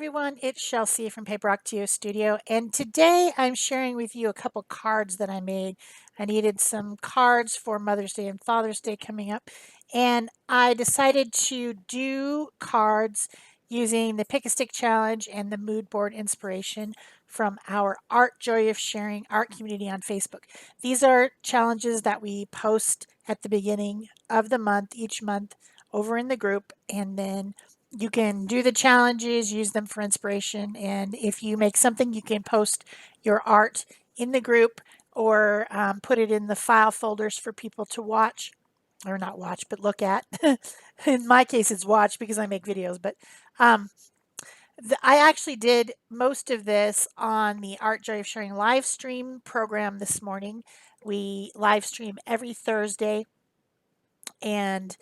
everyone, it's Shel C from PaperOcotilloStudio, and today I'm sharing with you a couple cards that I made. I needed some cards for Mother's Day and Father's Day coming up, and I decided to do cards using the Pick a Stick Challenge and the Mood Board inspiration from our Art Joy of Sharing art community on Facebook. These are challenges that we post at the beginning of the month, each month, over in the group, and then you can do the challenges, use them for inspiration, and if you make something, you can post your art in the group or put it in the file folders for people to watch, or not watch, but look at. In my case, it's watch because I make videos, but um, I actually did most of this on the Art Joy of Sharing live stream program this morning. We live stream every Thursday, and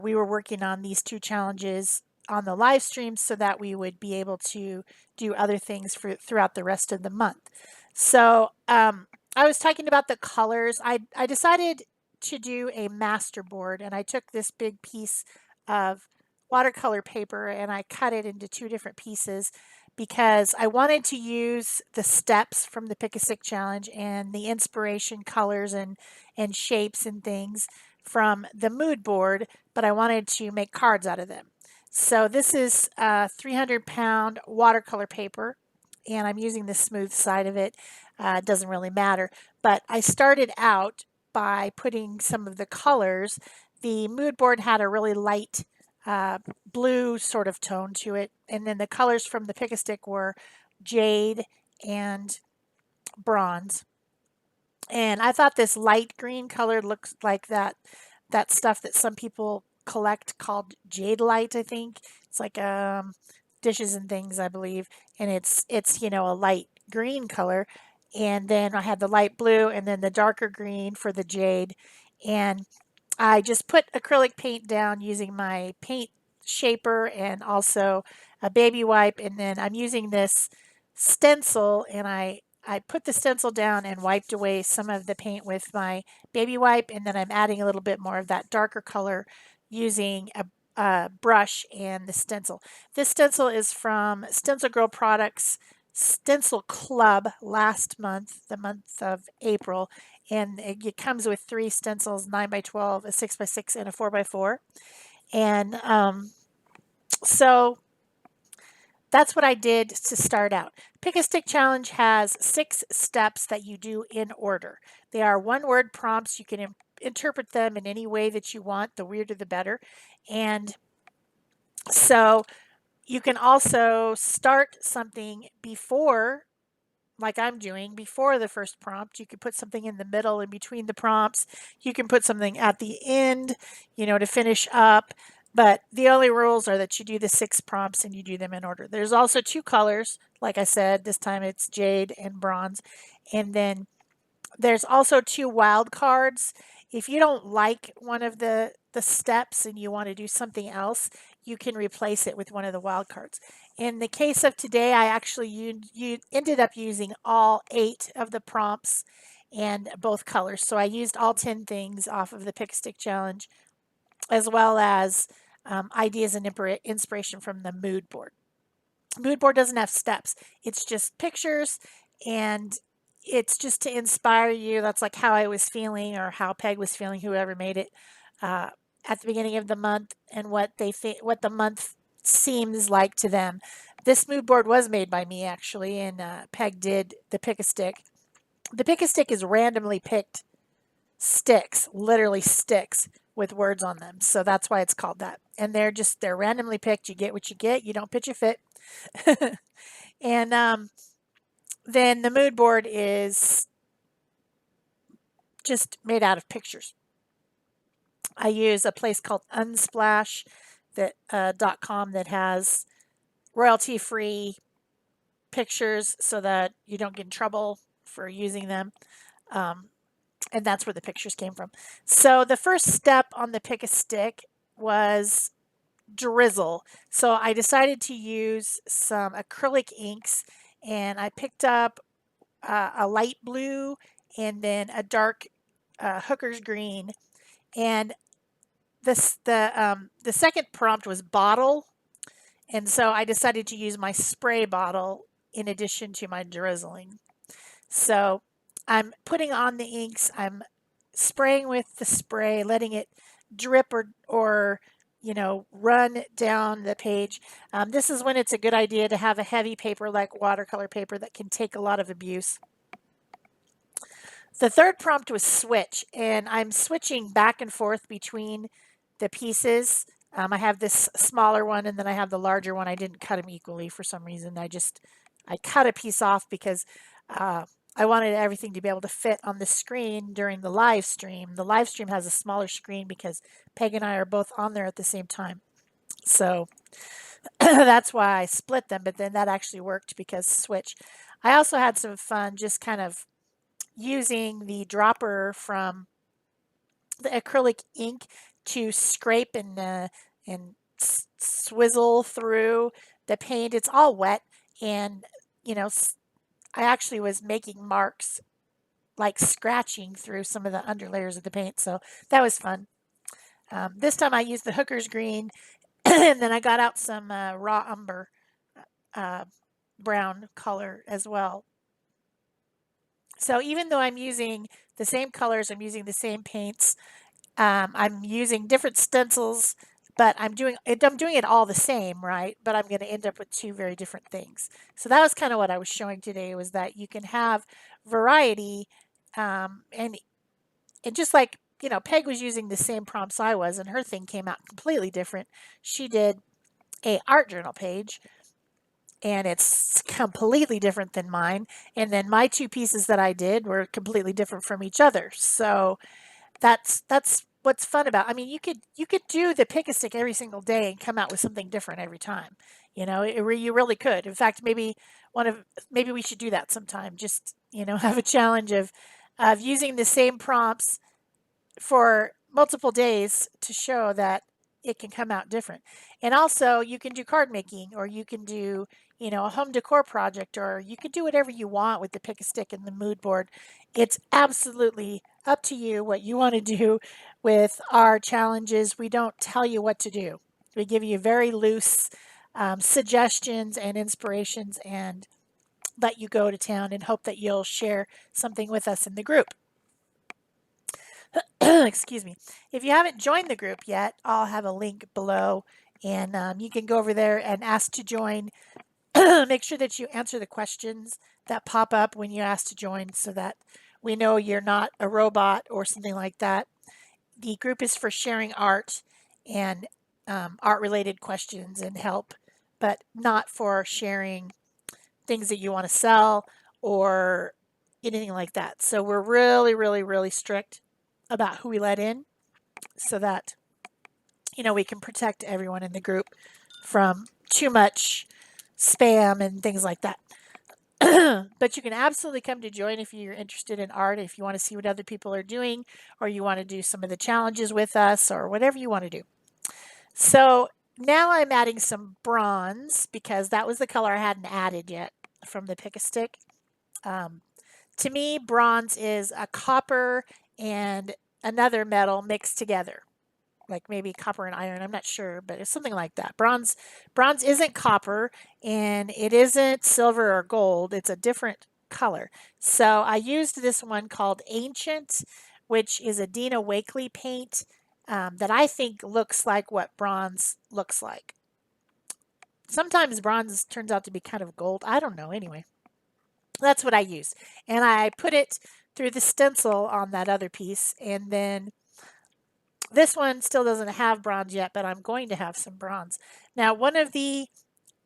we were working on these two challenges on the live stream so that we would be able to do other things throughout the rest of the month. So I was talking about the colors. I decided to do a master board, and I took this big piece of watercolor paper and I cut it into two different pieces because I wanted to use the steps from the Pick a Stick Challenge and the inspiration colors and shapes and things from the mood board, but I wanted to make cards out of them. So this is 300-pound watercolor paper, and I'm using the smooth side of it. It doesn't really matter, but I started out by putting some of the colors. The mood board had a really light blue sort of tone to it, and then the colors from the Pick a Stick were jade and bronze. And I thought this light green color looks like that stuff that some people collect called jade light, I think. It's like dishes and things, I believe, and it's a light green color. And then I had the light blue and then the darker green for the jade. And I just put acrylic paint down using my paint shaper and also a baby wipe, and then I'm using this stencil, and I put the stencil down and wiped away some of the paint with my baby wipe, and then I'm adding a little bit more of that darker color using a brush and the stencil. This stencil is from Stencil Girl Products Stencil Club last month, the month of April, and it comes with 3 stencils, 9x12, a 6x6, and a 4x4. And so that's what I did to start out. Pick a Stick Challenge has 6 steps that you do in order. They are one-word prompts. You can interpret them in any way that you want. The weirder, the better. And so you can also start something before, like I'm doing, before the first prompt. You could put something in the middle in between the prompts. You can put something at the end, to finish up. But the only rules are that you do the 6 prompts and you do them in order. There's also 2 colors. Like I said, this time it's jade and bronze. And then there's also 2 wild cards. If you don't like one of the steps and you want to do something else, you can replace it with one of the wild cards. In the case of today, I actually you ended up using all 8 of the prompts and both colors. So I used all 10 things off of the Pick a Stick Challenge, as well as ideas and inspiration from the mood board. Mood board doesn't have steps. It's just pictures, and it's just to inspire you. That's like how I was feeling, or how Peg was feeling, whoever made it, uh, at the beginning of the month, and what what the month seems like to them. This mood board was made by me actually, and Peg did the Pick a Stick. The Pick a Stick is randomly picked sticks, literally sticks with words on them. So that's why it's called that. And they're randomly picked. You get what you get. You don't pitch a fit. And then the mood board is just made out of pictures. I use a place called Unsplash .com that has royalty-free pictures so that you don't get in trouble for using them. And that's where the pictures came from. So the first step on the Pick a Stick was drizzle. So I decided to use some acrylic inks, and I picked up a light blue and then a dark hooker's green. And the second prompt was bottle, And so I decided to use my spray bottle in addition to my drizzling. So I'm putting on the inks. I'm spraying with the spray, letting it drip or run down the page. This is when it's a good idea to have a heavy paper like watercolor paper that can take a lot of abuse. The third prompt was switch, and I'm switching back and forth between the pieces. I have this smaller one, and then I have the larger one. I didn't cut them equally for some reason. I cut a piece off because uh, I wanted everything to be able to fit on the screen during the live stream. The live stream has a smaller screen because Peg and I are both on there at the same time. So that's why I split them, but then that actually worked because switch. I also had some fun just kind of using the dropper from the acrylic ink to scrape and swizzle through the paint. It's all wet, and you know, I actually was making marks like scratching through some of the underlayers of the paint, so that was fun. This time I used the hooker's green, and then I got out some raw umber uh, brown color as well. So even though I'm using the same colors, I'm using the same paints, I'm using different stencils, but I'm doing it all the same, right? But I'm going to end up with two very different things. So that was kind of what I was showing today, was that you can have variety, and just like Peg was using the same prompts I was, and her thing came out completely different. She did a art journal page, and it's completely different than mine. And then my two pieces that I did were completely different from each other. So that's what's fun about. I mean, you could do the pick a stick every single day and come out with something different every time. You really could. In fact, maybe we should do that sometime. Just have a challenge of using the same prompts for multiple days to show that it can come out different. And also, you can do card making, or you can do, a home decor project, or you can do whatever you want with the pick a stick and the mood board. It's absolutely up to you what you want to do with our challenges. We don't tell you what to do, we give you very loose suggestions and inspirations, and let you go to town and hope that you'll share something with us in the group. Excuse me. If you haven't joined the group yet, I'll have a link below, and you can go over there and ask to join. Make sure that you answer the questions that pop up when you ask to join, so that we know you're not a robot or something like that. The group is for sharing art and art related questions and help, but not for sharing things that you want to sell or anything like that. So we're really, really, really strict about who we let in, so that we can protect everyone in the group from too much spam and things like that. But you can absolutely come to join if you're interested in art, if you want to see what other people are doing, or you want to do some of the challenges with us, or whatever you want to do. So now I'm adding some bronze, because that was the color I hadn't added yet from the pick a stick. To me, bronze is a copper and another metal mixed together, like maybe copper and iron. I'm not sure, but it's something like that. Bronze isn't copper, and it isn't silver or gold. It's a different color. So I used this one called Ancient, which is a Dina Wakley paint that I think looks like what bronze looks like. Sometimes bronze turns out to be kind of gold. I don't know. Anyway, that's what I use. And I put it through the stencil on that other piece, and then this one still doesn't have bronze yet, but I'm going to have some bronze. Now, one of the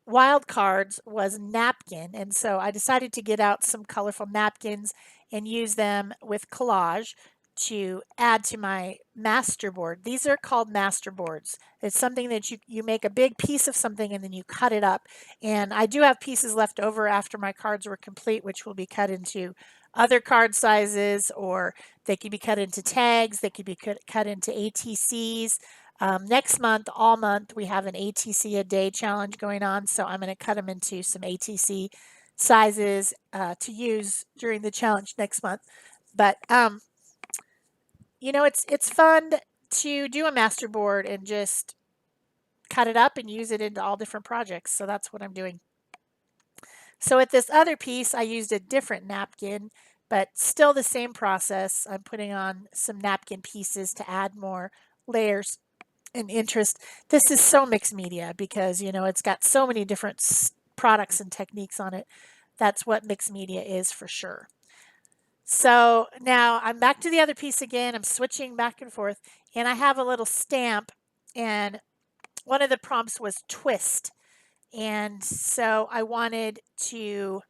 wild cards was napkin, and so I decided to get out some colorful napkins and use them with collage to add to my master board. These are called master boards. It's something that you make a big piece of something and then you cut it up. And I do have pieces left over after my cards were complete, which will be cut into other card sizes, or they could be cut into tags, they could be cut into ATCs. Next month, all month, we have an ATC a day challenge going on, so I'm going to cut them into some ATC sizes to use during the challenge next month. But it's fun to do a master board and just cut it up and use it into all different projects. So that's what I'm doing. So with this other piece, I used a different napkin, but still the same process. I'm putting on some napkin pieces to add more layers and interest. This is so mixed media because, you know, it's got so many different products and techniques on it. That's what mixed media is for sure. So now I'm back to the other piece again. I'm switching back and forth, and I have a little stamp, and one of the prompts was twist. And so I wanted to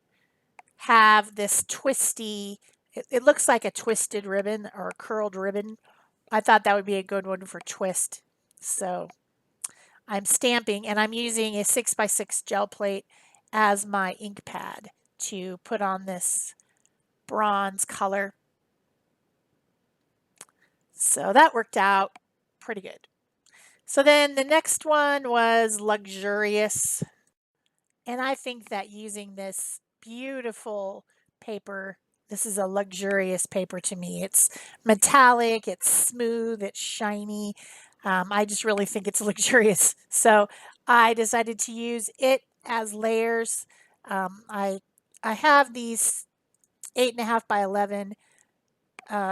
have this twisty, it looks like a twisted ribbon or a curled ribbon. I thought that would be a good one for twist. So I'm stamping, and I'm using a 6x6 gel plate as my ink pad to put on this bronze color. So that worked out pretty good. So then the next one was luxurious. And I think that using this beautiful paper, this is a luxurious paper to me. It's metallic, it's smooth, it's shiny. I just really think it's luxurious. So I decided to use it as layers. I have these 8.5 by 11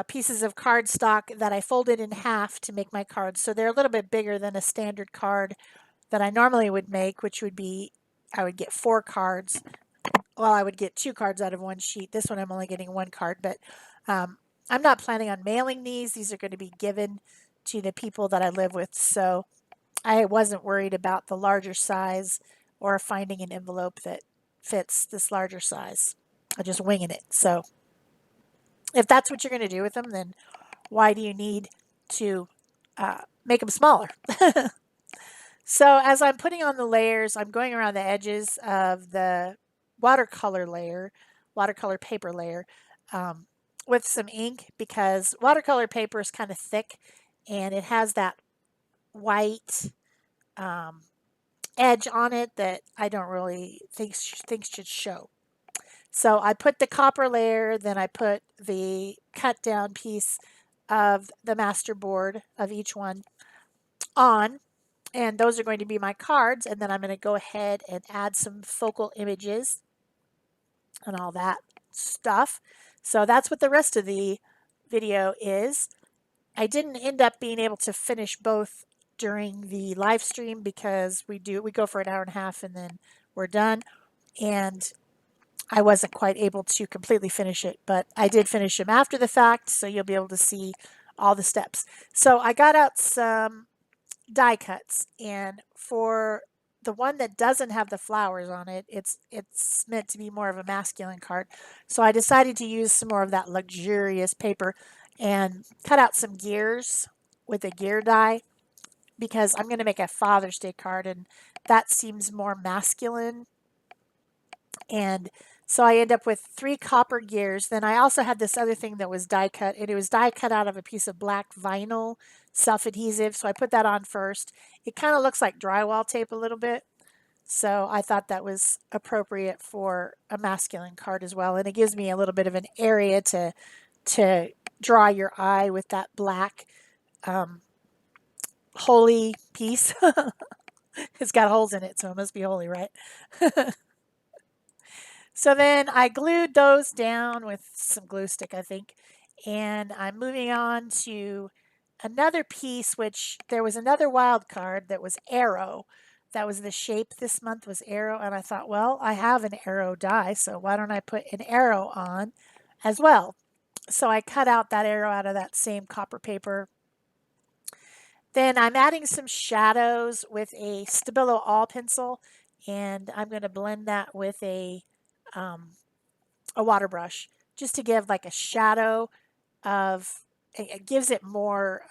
pieces of cardstock that I folded in half to make my cards. So they're a little bit bigger than a standard card that I normally would make, which would be, I would get 4 cards. Well, I would get 2 cards out of one sheet. This one I'm only getting 1 card, but I'm not planning on mailing these. These are going to be given to the people that I live with. So I wasn't worried about the larger size or finding an envelope that fits this larger size. I'm just winging it. So if that's what you're going to do with them, then why do you need to make them smaller? So as I'm putting on the layers, I'm going around the edges of the watercolor layer, watercolor paper layer, with some ink, because watercolor paper is kind of thick and it has that white edge on it that I don't really think should show. So I put the copper layer, then I put the cut down piece of the master board of each one on, and those are going to be my cards, and then I'm going to go ahead and add some focal images and all that stuff. So that's what the rest of the video is. I didn't end up being able to finish both during the live stream because we go for an hour and a half and then we're done, and I wasn't quite able to completely finish it, but I did finish them after the fact, so you'll be able to see all the steps. So I got out some die cuts, and for the one that doesn't have the flowers on it, it's meant to be more of a masculine card. So I decided to use some more of that luxurious paper and cut out some gears with a gear die, because I'm going to make a Father's Day card, and that seems more masculine. And so I end up with 3 copper gears. Then I also had this other thing that was die cut, and it was die cut out of a piece of black vinyl self-adhesive. So I put that on first. It kind of looks like drywall tape a little bit. So I thought that was appropriate for a masculine card as well. And it gives me a little bit of an area to draw your eye with that black holy piece. It's got holes in it, so it must be holy, right? So then I glued those down with some glue stick, I think, and I'm moving on to another piece, which there was another wild card that was arrow. That was the shape this month, was arrow, and I thought, well, I have an arrow die, so why don't I put an arrow on as well? So I cut out that arrow out of that same copper paper. Then I'm adding some shadows with a Stabilo All pencil, and I'm going to blend that with a water brush just to give like a shadow of, it gives it more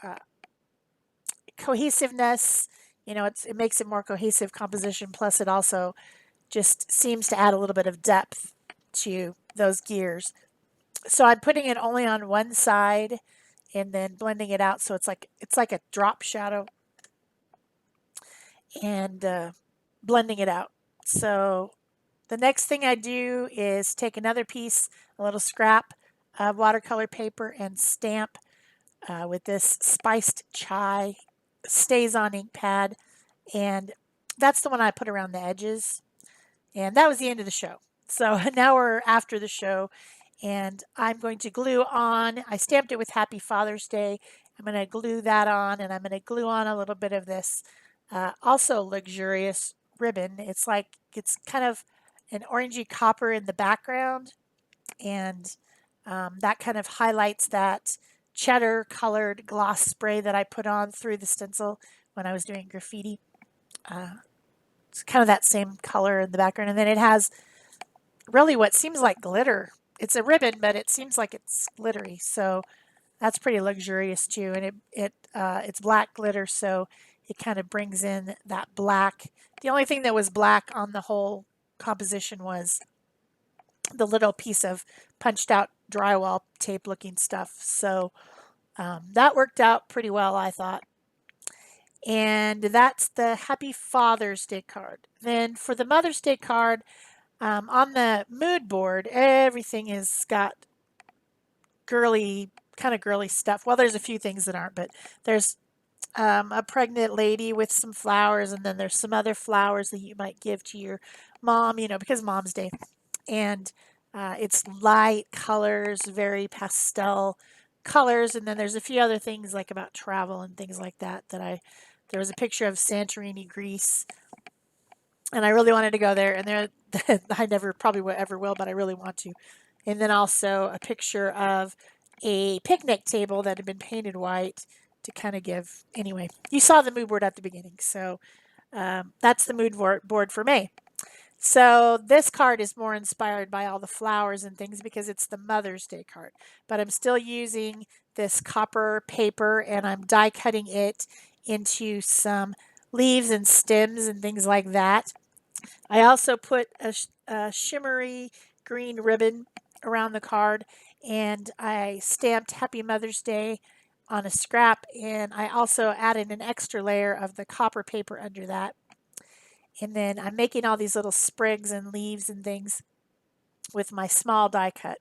cohesiveness. You know, it makes it more cohesive composition, plus it also just seems to add a little bit of depth to those gears. So I'm putting it only on one side and then blending it out so it's like a drop shadow, and blending it out. So the next thing I do is take another piece, a little scrap of watercolor paper, and stamp with this spiced chai StaysOn ink pad, And that's the one I put around the edges. And that was the end of the show. So now we're after the show, and I'm going to glue on. I stamped it with Happy Father's Day. I'm going to glue that on, and I'm going to glue on a little bit of this also luxurious ribbon. It's kind of an orangey copper in the background, and that kind of highlights that cheddar colored gloss spray that I put on through the stencil when I was doing graffiti. It's kind of that same color in the background, and then it has really what seems like glitter. It's a ribbon, but it seems like it's glittery, so that's pretty luxurious too. And it's black glitter, so it kind of brings in that black. The only thing that was black on the whole composition was the little piece of punched out drywall tape looking stuff. So that worked out pretty well, I thought. And that's the Happy Father's Day card. Then for the Mother's Day card, on the mood board, everything is got girly, kind of girly stuff. Well, there's a few things that aren't, but there's a pregnant lady with some flowers, and then there's some other flowers that you might give to your mom, because Mom's Day. And it's light colors, very pastel colors, and then there's a few other things like about travel and things like that there was a picture of Santorini, Greece, and I really wanted to go there, and there I never probably ever will, but I really want to. And then also a picture of a picnic table that had been painted white to kind of give. Anyway, you saw the mood board at the beginning, so that's the mood board for May. So this card is more inspired by all the flowers and things because it's the Mother's Day card. But I'm still using this copper paper, and I'm die cutting it into some leaves and stems and things like that. I also put a shimmery green ribbon around the card, and I stamped Happy Mother's Day on a scrap, and I also added an extra layer of the copper paper under that. And then I'm making all these little sprigs and leaves and things with my small die cut.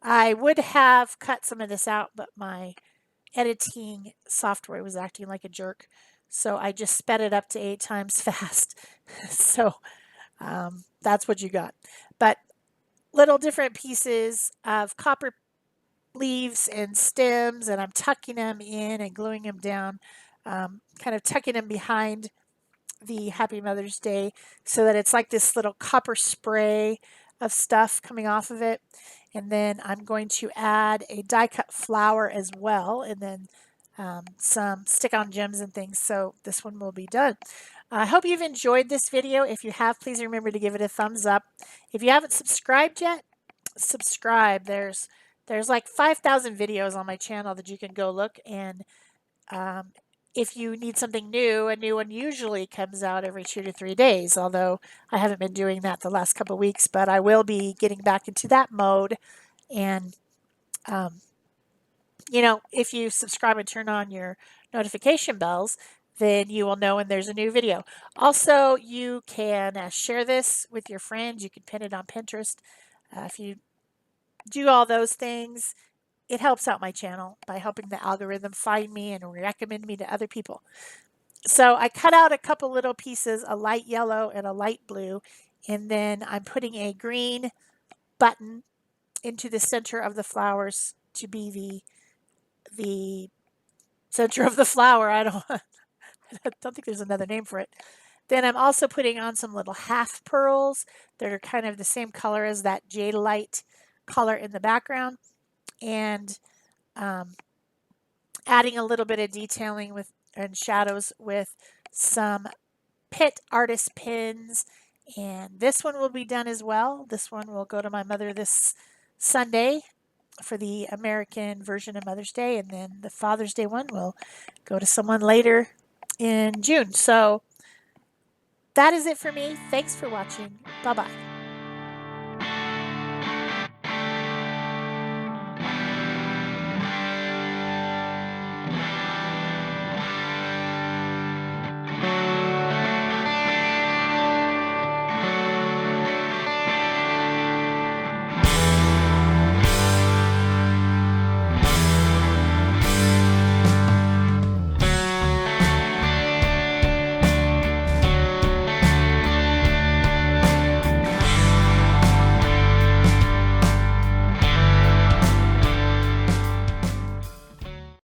I would have cut some of this out, but my editing software was acting like a jerk. So I just sped it up to 8 times fast. So that's what you got. But little different pieces of copper leaves and stems, and I'm tucking them in and gluing them down, kind of tucking them behind the Happy Mother's Day so that it's like this little copper spray of stuff coming off of it. And then I'm going to add a die cut flower as well, and then some stick-on gems and things. So this one will be done. I hope you've enjoyed this video. If you have, please remember to give it a thumbs up. If you haven't subscribed yet, subscribe. There's like 5,000 videos on my channel that you can go look, and if you need something new, a new one usually comes out every 2 to 3 days, although I haven't been doing that the last couple of weeks, but I will be getting back into that mode. And, if you subscribe and turn on your notification bells, then you will know when there's a new video. Also, you can share this with your friends. You can pin it on Pinterest. If you do all those things, it helps out my channel by helping the algorithm find me and recommend me to other people. So I cut out a couple little pieces, a light yellow and a light blue, and then I'm putting a green button into the center of the flowers to be the center of the flower. I don't think there's another name for it. Then I'm also putting on some little half pearls that are kind of the same color as that jade light color in the background, and adding a little bit of detailing and shadows with some Pitt artist pins. And this one will be done as well. This one will go to my mother this Sunday for the American version of Mother's Day, and then the Father's Day one will go to someone later in June. So that is it for me. Thanks for watching. Bye-bye.